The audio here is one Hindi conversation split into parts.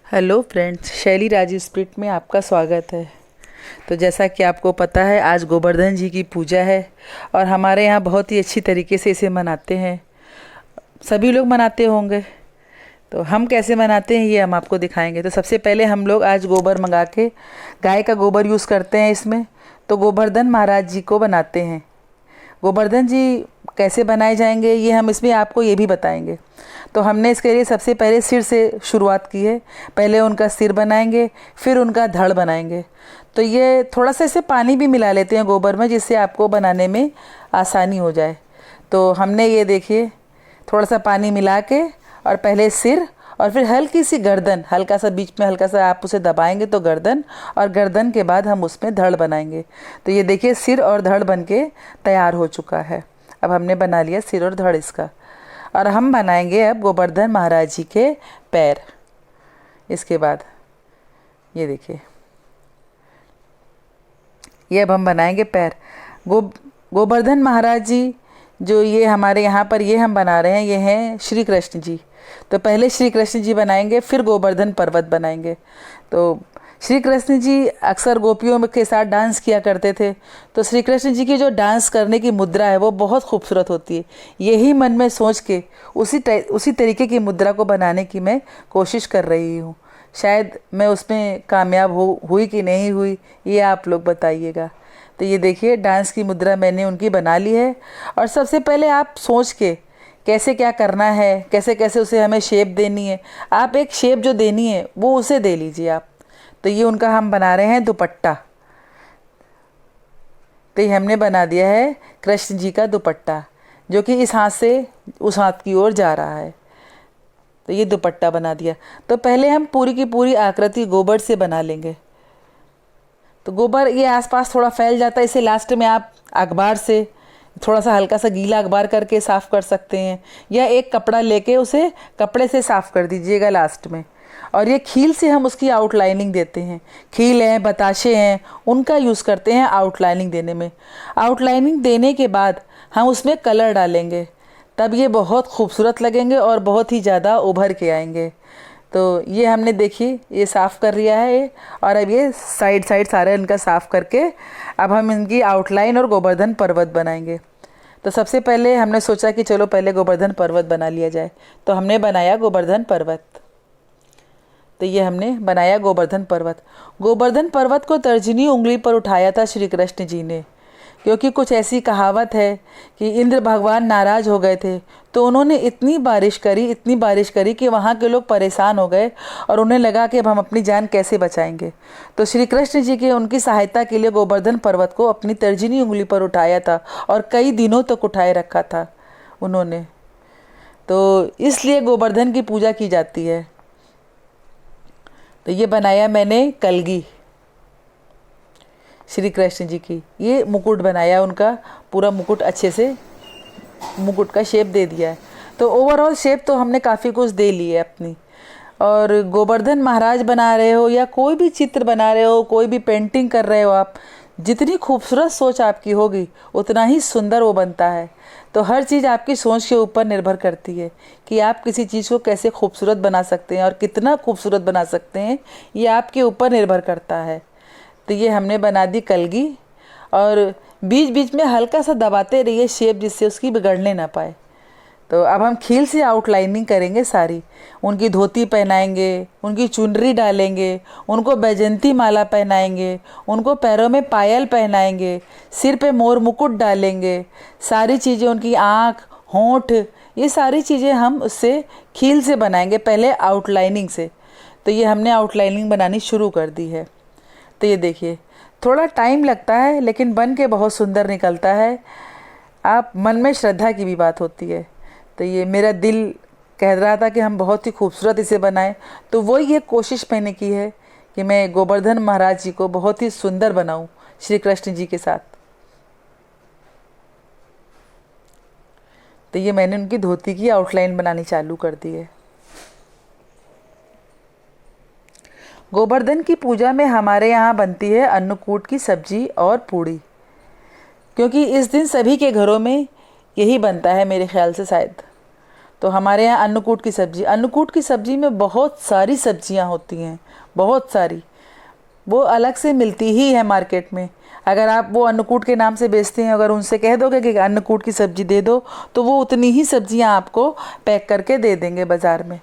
हेलो फ्रेंड्स, शैली राज स्पिरिट में आपका स्वागत है। तो जैसा कि आपको पता है, आज गोवर्धन जी की पूजा है और हमारे यहाँ बहुत ही अच्छी तरीके से इसे मनाते हैं। सभी लोग मनाते होंगे, तो हम कैसे मनाते हैं ये हम आपको दिखाएंगे। तो सबसे पहले हम लोग आज गोबर मंगा के, गाय का गोबर यूज़ करते हैं इसमें। तो गोवर्धन महाराज जी को बनाते हैं। गोवर्धन जी कैसे बनाए जाएंगे ये हम इसमें आपको ये भी बताएंगे। तो हमने इसके लिए सबसे पहले सिर से शुरुआत की है। पहले उनका सिर बनाएंगे, फिर उनका धड़ बनाएंगे। तो ये थोड़ा सा इसे पानी भी मिला लेते हैं गोबर में, जिससे आपको बनाने में आसानी हो जाए। तो हमने ये देखिए थोड़ा सा पानी मिला के, और पहले सिर और फिर हल्की सी गर्दन, हल्का सा बीच में हल्का सा आप उसे दबाएंगे तो गर्दन, और गर्दन के बाद हम उसमें धड़ बनाएंगे। तो ये देखिए सिर और धड़ बन के तैयार हो चुका है। अब हमने बना लिया सिर और धड़ इसका, और हम बनाएंगे अब गोवर्धन महाराज जी के पैर। इसके बाद ये देखिए, ये अब हम बनाएंगे पैर। गोवर्धन महाराज जी जो ये हमारे यहाँ पर ये हम बना रहे हैं, ये हैं श्री कृष्ण जी। तो पहले श्री कृष्ण जी बनाएंगे, फिर गोवर्धन पर्वत बनाएंगे। तो श्री कृष्ण जी अक्सर गोपियों के साथ डांस किया करते थे। तो श्री कृष्ण जी की जो डांस करने की मुद्रा है वो बहुत खूबसूरत होती है। यही मन में सोच के उसी तरीके की मुद्रा को बनाने की मैं कोशिश कर रही हूँ। शायद मैं उसमें कामयाब हुई कि नहीं हुई, ये आप लोग बताइएगा। तो ये देखिए डांस की मुद्रा मैंने उनकी बना ली है। और सबसे पहले आप सोच के कैसे क्या करना है, कैसे कैसे उसे हमें शेप देनी है, आप एक शेप जो देनी है वो उसे दे लीजिए आप। तो ये उनका हम बना रहे हैं दुपट्टा। तो ये हमने बना दिया है कृष्ण जी का दुपट्टा, जो कि इस हाथ से उस हाथ की ओर जा रहा है। तो ये दुपट्टा बना दिया। तो पहले हम पूरी की पूरी आकृति गोबर से बना लेंगे। तो गोबर ये आसपास थोड़ा फैल जाता है, इसे लास्ट में आप अखबार से थोड़ा सा हल्का सा गीला अखबार करके साफ़ कर सकते हैं, या एक कपड़ा लेके उसे कपड़े से साफ़ कर दीजिएगा लास्ट में। और ये खील से हम उसकी आउटलाइनिंग देते हैं। खील हैं, बताशे हैं, उनका यूज़ करते हैं आउटलाइनिंग देने में। आउटलाइनिंग देने के बाद हम उसमें कलर डालेंगे, तब ये बहुत खूबसूरत लगेंगे और बहुत ही ज़्यादा उभर के आएंगे। तो ये हमने देखिए ये साफ़ कर लिया है ये, और अब ये साइड साइड सारे इनका साफ़ करके अब हम इनकी आउटलाइन और गोवर्धन पर्वत बनाएंगे। तो सबसे पहले हमने सोचा कि चलो पहले गोवर्धन पर्वत बना लिया जाए। तो हमने बनाया गोवर्धन पर्वत। तो ये हमने बनाया गोवर्धन पर्वत। गोवर्धन पर्वत को तर्जनी उंगली पर उठाया था श्री कृष्ण जी ने, क्योंकि कुछ ऐसी कहावत है कि इंद्र भगवान नाराज़ हो गए थे। तो उन्होंने इतनी बारिश करी कि वहाँ के लोग परेशान हो गए और उन्हें लगा कि अब हम अपनी जान कैसे बचाएंगे। तो श्री कृष्ण जी के उनकी सहायता के लिए गोवर्धन पर्वत को अपनी तर्जनी उंगली पर उठाया था, और कई दिनों तक उठाए रखा था उन्होंने। तो इसलिए गोवर्धन की पूजा की जाती है। तो ये बनाया मैंने कलगी श्री कृष्ण जी की। ये मुकुट बनाया उनका, पूरा मुकुट अच्छे से मुकुट का शेप दे दिया है। तो ओवरऑल शेप तो हमने काफ़ी कुछ दे ली है अपनी। और गोवर्धन महाराज बना रहे हो या कोई भी चित्र बना रहे हो, कोई भी पेंटिंग कर रहे हो आप, जितनी खूबसूरत सोच आपकी होगी उतना ही सुंदर वो बनता है। तो हर चीज़ आपकी सोच के ऊपर निर्भर करती है कि आप किसी चीज़ को कैसे खूबसूरत बना सकते हैं और कितना खूबसूरत बना सकते हैं, ये आपके ऊपर निर्भर करता है। तो ये हमने बना दी कलगी, और बीच बीच में हल्का सा दबाते रहिए शेप, जिससे उसकी बिगड़ने ना पाए। तो अब हम खील से आउटलाइनिंग करेंगे सारी। उनकी धोती पहनाएंगे, उनकी चुनरी डालेंगे, उनको बैजंती माला पहनाएंगे, उनको पैरों में पायल पहनाएंगे, सिर पे मोर मुकुट डालेंगे। सारी चीज़ें, उनकी आँख, होंठ, ये सारी चीज़ें हम उससे खील से बनाएंगे, पहले आउटलाइनिंग से। तो ये हमने आउटलाइनिंग बनानी शुरू कर दी है। तो ये देखिए थोड़ा टाइम लगता है, लेकिन बन के बहुत सुंदर निकलता है। आप मन में श्रद्धा की भी बात होती है। तो ये मेरा दिल कह रहा था कि हम बहुत ही खूबसूरत इसे बनाएं, तो वही ये कोशिश मैंने की है कि मैं गोवर्धन महाराज जी को बहुत ही सुंदर बनाऊं श्री कृष्ण जी के साथ। तो ये मैंने उनकी धोती की आउटलाइन बनानी चालू कर दी है। गोवर्धन की पूजा में हमारे यहाँ बनती है अन्नकूट की सब्जी और पूड़ी, क्योंकि इस दिन सभी के घरों में यही बनता है मेरे ख्याल से शायद। तो हमारे यहाँ अन्नकूट की सब्ज़ी, अन्नकूट की सब्ज़ी में बहुत सारी सब्जियाँ होती हैं, बहुत सारी, वो अलग से मिलती ही है मार्केट में। अगर आप वो अन्नकूट के नाम से बेचते हैं, अगर उनसे कह दोगे कि अन्नकूट की सब्ज़ी दे दो, तो वो उतनी ही सब्जियां आपको पैक करके दे देंगे बाज़ार में।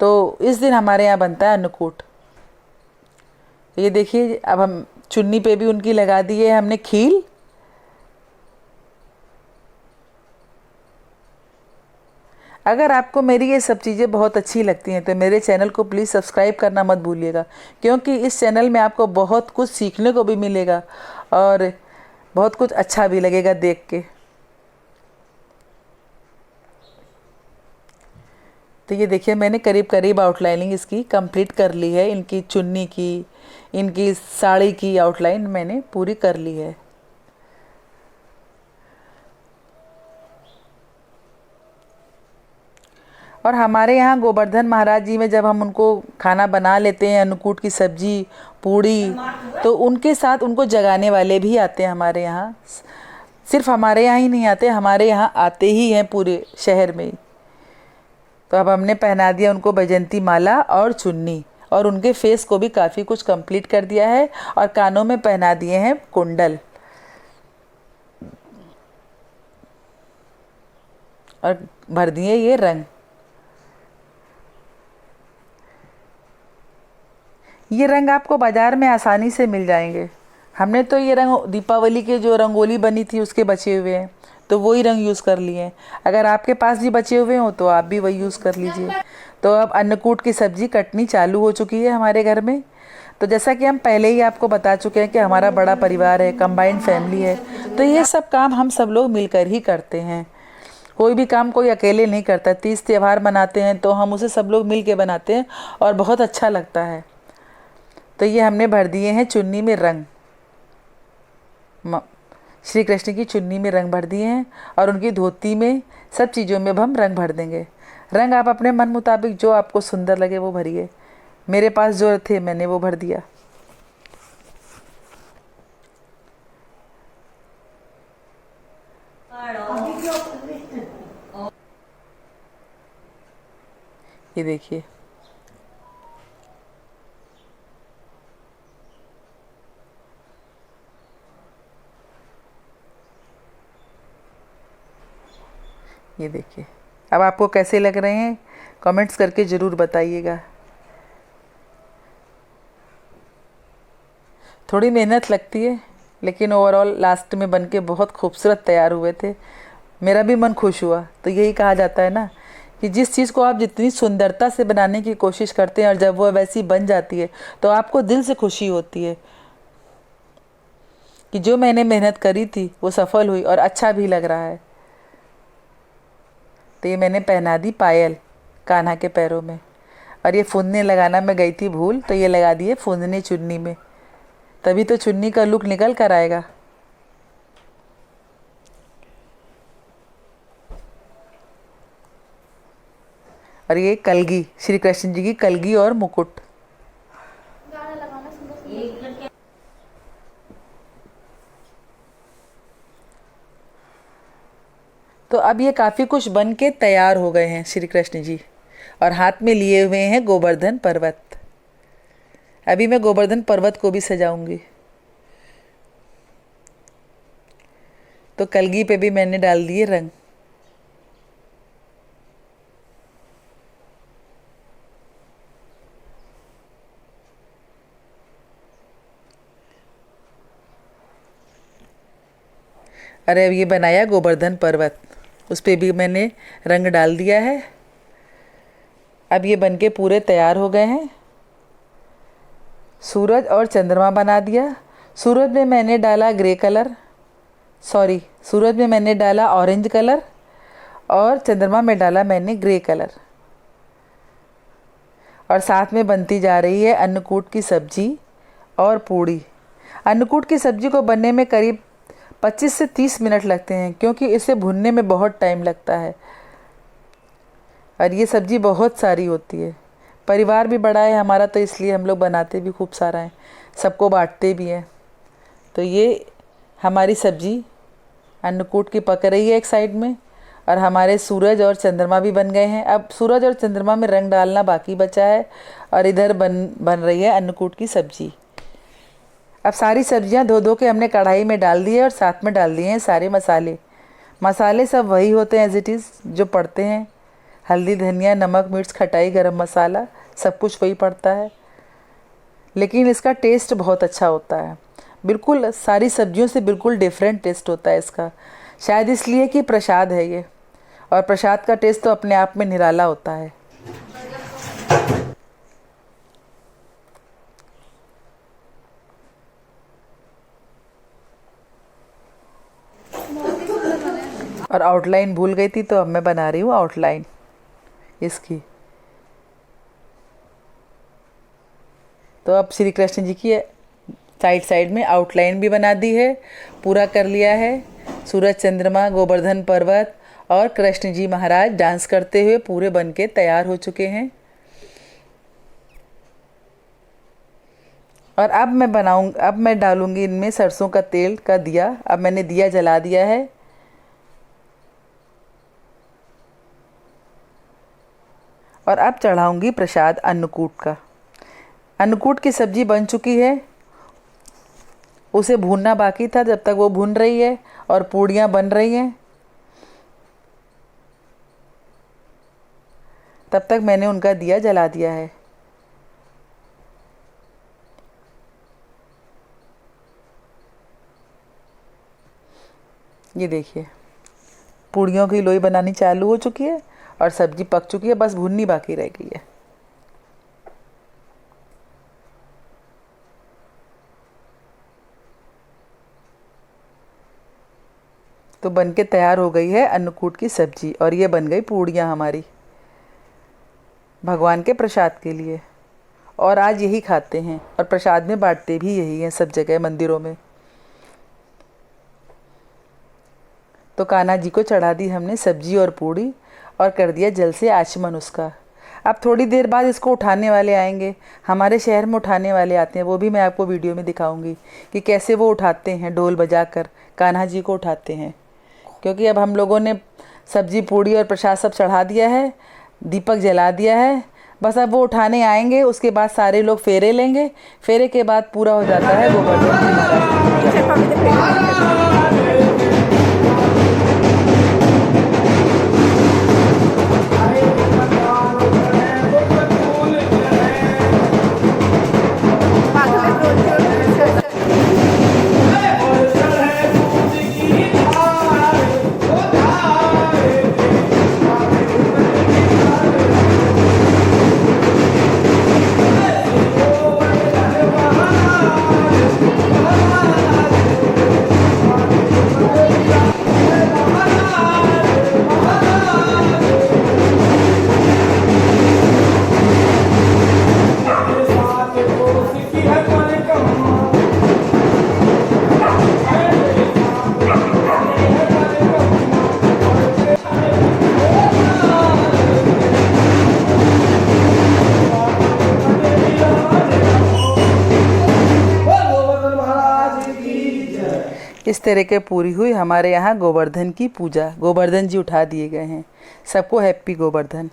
तो इस दिन हमारे यहाँ बनता है अन्नकूट। ये देखिए, अब हम चुन्नी पे भी उनकी लगा दी है हमने खील। अगर आपको मेरी ये सब चीज़ें बहुत अच्छी लगती हैं तो मेरे चैनल को प्लीज़ सब्सक्राइब करना मत भूलिएगा, क्योंकि इस चैनल में आपको बहुत कुछ सीखने को भी मिलेगा और बहुत कुछ अच्छा भी लगेगा देख के। तो ये देखिए, मैंने करीब करीब आउटलाइनिंग इसकी कंप्लीट कर ली है। इनकी चुन्नी की, इनकी साड़ी की आउटलाइन मैंने पूरी कर ली है। और हमारे यहाँ गोवर्धन महाराज जी में जब हम उनको खाना बना लेते हैं, अन्नकूट की सब्जी, पूड़ी, तो उनके साथ उनको जगाने वाले भी आते हैं हमारे यहाँ। सिर्फ हमारे यहाँ ही नहीं आते, हमारे यहाँ आते ही हैं पूरे शहर में ही। तो अब हमने पहना दिया उनको बैजंती माला और चुन्नी, और उनके फेस को भी काफ़ी कुछ कंप्लीट कर दिया है, और कानों में पहना दिए हैं कुंडल, और भर दिए ये रंग। ये रंग आपको बाज़ार में आसानी से मिल जाएंगे। हमने तो ये रंग दीपावली के जो रंगोली बनी थी उसके बचे हुए हैं, तो वही रंग यूज़ कर लिए हैं। अगर आपके पास भी बचे हुए हो तो आप भी वही यूज़ कर लीजिए। तो अब अन्नकूट की सब्ज़ी कटनी चालू हो चुकी है हमारे घर में। तो जैसा कि हम पहले ही आपको बता चुके हैं कि हमारा बड़ा परिवार है, कंबाइंड फैमिली है, तो ये सब काम हम सब लोग मिलकर ही करते हैं। कोई भी काम कोई अकेले नहीं करता। तीज त्यौहार मनाते हैं तो हम उसे सब लोग मिल के बनाते हैं और बहुत अच्छा लगता है। तो ये हमने भर दिए हैं चुन्नी में रंग, श्री कृष्ण की चुन्नी में रंग भर दिए हैं, और उनकी धोती में, सब चीज़ों में हम रंग भर देंगे। रंग आप अपने मन मुताबिक जो आपको सुंदर लगे वो भरिए। मेरे पास जो थे मैंने वो भर दिया। ये देखिए, ये देखिए। अब आपको कैसे लग रहे हैं कमेंट्स करके ज़रूर बताइएगा। थोड़ी मेहनत लगती है, लेकिन ओवरऑल लास्ट में बनके बहुत खूबसूरत तैयार हुए थे। मेरा भी मन खुश हुआ। तो यही कहा जाता है ना कि जिस चीज़ को आप जितनी सुंदरता से बनाने की कोशिश करते हैं और जब वो वैसी बन जाती है तो आपको दिल से खुशी होती है कि जो मैंने मेहनत करी थी वो सफल हुई और अच्छा भी लग रहा है। तो ये मैंने पहना दी पायल कान्हा के पैरों में, और ये फूंदने लगाना मैं गई थी भूल, तो ये लगा दिए फूंदने चुन्नी में, तभी तो चुन्नी का लुक निकल कर आएगा। और ये कलगी, श्री कृष्ण जी की कलगी और मुकुट। तो अब ये काफ़ी कुछ बन के तैयार हो गए हैं श्री कृष्ण जी, और हाथ में लिए हुए हैं गोवर्धन पर्वत। अभी मैं गोवर्धन पर्वत को भी सजाऊंगी। तो कलगी पे भी मैंने डाल दिए रंग। अरे अब ये बनाया गोवर्धन पर्वत, उस पर भी मैंने रंग डाल दिया है। अब ये बनके पूरे तैयार हो गए हैं। सूरज और चंद्रमा बना दिया। सूरज में मैंने डाला ग्रे कलर, सूरज में मैंने डाला ऑरेंज कलर, और चंद्रमा में डाला मैंने ग्रे कलर। और साथ में बनती जा रही है अन्नकूट की सब्जी और पूड़ी। अन्नकूट की सब्जी को बनने में करीब 25 से 30 मिनट लगते हैं, क्योंकि इसे भुनने में बहुत टाइम लगता है, और ये सब्ज़ी बहुत सारी होती है। परिवार भी बड़ा है हमारा, तो इसलिए हम लोग बनाते भी खूब सारा हैं, सबको बांटते भी हैं। तो ये हमारी सब्ज़ी अन्नकूट की पक रही है एक साइड में, और हमारे सूरज और चंद्रमा भी बन गए हैं। अब सूरज और चंद्रमा में रंग डालना बाकी बचा है। और इधर बन रही है अन्नकूट की सब्जी। अब सारी सब्जियां धो धो के हमने कढ़ाई में डाल दी है और साथ में डाल दिए हैं सारे मसाले। मसाले सब वही होते हैं एज इट इज़ जो पड़ते हैं। हल्दी, धनिया, नमक, मिर्च, खटाई, गरम मसाला, सब कुछ वही पड़ता है, लेकिन इसका टेस्ट बहुत अच्छा होता है। बिल्कुल सारी सब्जियों से बिल्कुल डिफरेंट टेस्ट होता है इसका। शायद इसलिए कि प्रसाद है ये, और प्रसाद का टेस्ट तो अपने आप में निराला होता है। और आउटलाइन भूल गई थी, तो अब मैं बना रही हूँ आउटलाइन इसकी। तो अब श्री कृष्ण जी की साइड साइड में आउटलाइन भी बना दी है, पूरा कर लिया है। सूरज, चंद्रमा, गोवर्धन पर्वत और कृष्ण जी महाराज डांस करते हुए पूरे बन के तैयार हो चुके हैं। और अब मैं डालूंगी इनमें सरसों का तेल का दिया। अब मैंने दिया जला दिया है। और अब चढ़ाऊंगी प्रसाद अन्नकूट का। अन्नकूट की सब्जी बन चुकी है, उसे भूनना बाकी था। जब तक वो भून रही है और पूड़ियाँ बन रही हैं, तब तक मैंने उनका दिया जला दिया है। ये देखिए, पूड़ियों की लोई बनानी चालू हो चुकी है और सब्जी पक चुकी है, बस भुननी बाकी रह गई है। तो बनके तैयार हो गई है अन्नकूट की सब्जी, और ये बन गई पूड़ियाँ हमारी भगवान के प्रसाद के लिए। और आज यही खाते हैं और प्रसाद में बांटते भी यही हैं सब जगह मंदिरों में। तो कान्हा जी को चढ़ा दी हमने सब्जी और पूड़ी और कर दिया जल से आचमन उसका। अब थोड़ी देर बाद इसको उठाने वाले आएंगे। हमारे शहर में उठाने वाले आते हैं, वो भी मैं आपको वीडियो में दिखाऊंगी कि कैसे वो उठाते हैं, ढोल बजाकर कान्हा जी को उठाते हैं। क्योंकि अब हम लोगों ने सब्जी, पूड़ी और प्रसाद सब चढ़ा दिया है, दीपक जला दिया है, बस अब वो उठाने आएंगे। उसके बाद सारे लोग फेरे लेंगे। फेरे के बाद पूरा हो जाता है गोवर्धन जी महाराज। इस तरह के पूरी हुई हमारे यहाँ गोवर्धन की पूजा। गोवर्धन जी उठा दिए गए हैं। सबको हैप्पी गोवर्धन।